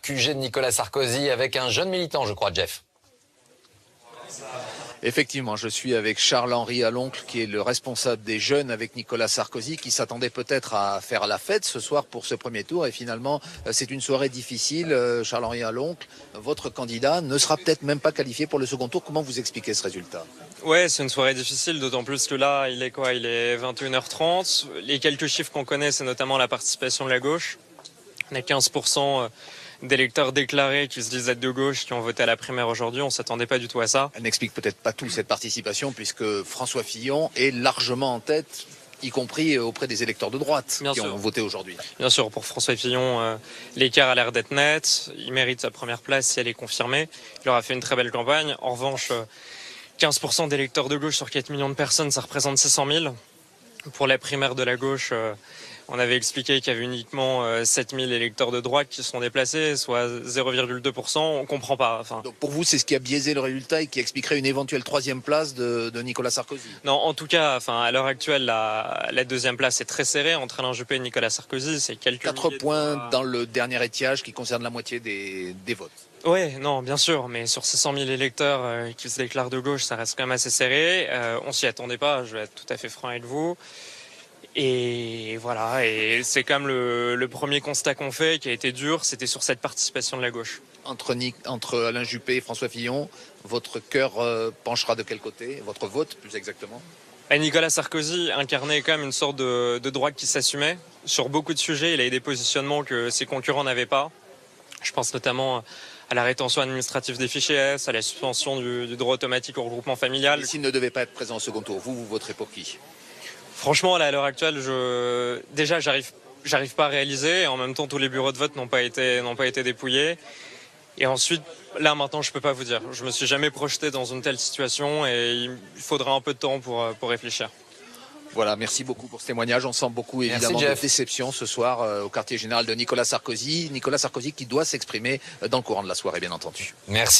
QG de Nicolas Sarkozy avec un jeune militant, je crois, Jeff. Effectivement, je suis avec Charles-Henri Aloncle, qui est le responsable des jeunes avec Nicolas Sarkozy, qui s'attendait peut-être à faire la fête ce soir pour ce premier tour. Et finalement, c'est une soirée difficile. Charles-Henri Aloncle, votre candidat ne sera peut-être même pas qualifié pour le second tour. Comment vous expliquez ce résultat? Ouais, c'est une soirée difficile, d'autant plus que là, il est 21h30. Les quelques chiffres qu'on connaît, c'est notamment la participation de la gauche. On a 15% d'électeurs déclarés qui se disent être de gauche, qui ont voté à la primaire aujourd'hui. On ne s'attendait pas du tout à ça. Elle n'explique peut-être pas tout cette participation, puisque François Fillon est largement en tête, y compris auprès des électeurs de droite qui ont voté aujourd'hui. Bien sûr, pour François Fillon, l'écart a l'air d'être net. Il mérite sa première place si elle est confirmée. Il aura fait une très belle campagne. En revanche, 15% d'électeurs de gauche sur 4 millions de personnes, ça représente 600 000. Pour la primaire de la gauche, on avait expliqué qu'il y avait uniquement 7 000 électeurs de droite qui se sont déplacés, soit 0,2%. On ne comprend pas. Donc pour vous, c'est ce qui a biaisé le résultat et qui expliquerait une éventuelle troisième place de Nicolas Sarkozy? Non, en tout cas, à l'heure actuelle, la deuxième place est très serrée entre Alain Juppé et Nicolas Sarkozy. C'est 4 points dans le dernier étiage qui concerne la moitié des votes. Oui, non, bien sûr, mais sur 600 000 électeurs qui se déclarent de gauche, ça reste quand même assez serré. On s'y attendait pas, je vais être tout à fait franc avec vous. Et voilà, et c'est quand même le premier constat qu'on fait qui a été dur, c'était sur cette participation de la gauche. Entre Alain Juppé et François Fillon, votre cœur penchera de quel côté? Votre vote, plus exactement? Nicolas Sarkozy incarnait quand même une sorte de droite qui s'assumait. Sur beaucoup de sujets, il a eu des positionnements que ses concurrents n'avaient pas. Je pense notamment à la rétention administrative des fichiers S, à la suspension du droit automatique au regroupement familial. Et s'il ne devait pas être présent au second tour, vous voterez pour qui? Franchement, là, à l'heure actuelle, déjà, j'arrive pas à réaliser. Et en même temps, tous les bureaux de vote n'ont pas été dépouillés. Et ensuite, là, maintenant, je peux pas vous dire. Je me suis jamais projeté dans une telle situation et il faudra un peu de temps pour réfléchir. Voilà, merci beaucoup pour ce témoignage. On sent beaucoup évidemment de déception ce soir au quartier général de Nicolas Sarkozy. Nicolas Sarkozy qui doit s'exprimer dans le courant de la soirée, bien entendu. Merci.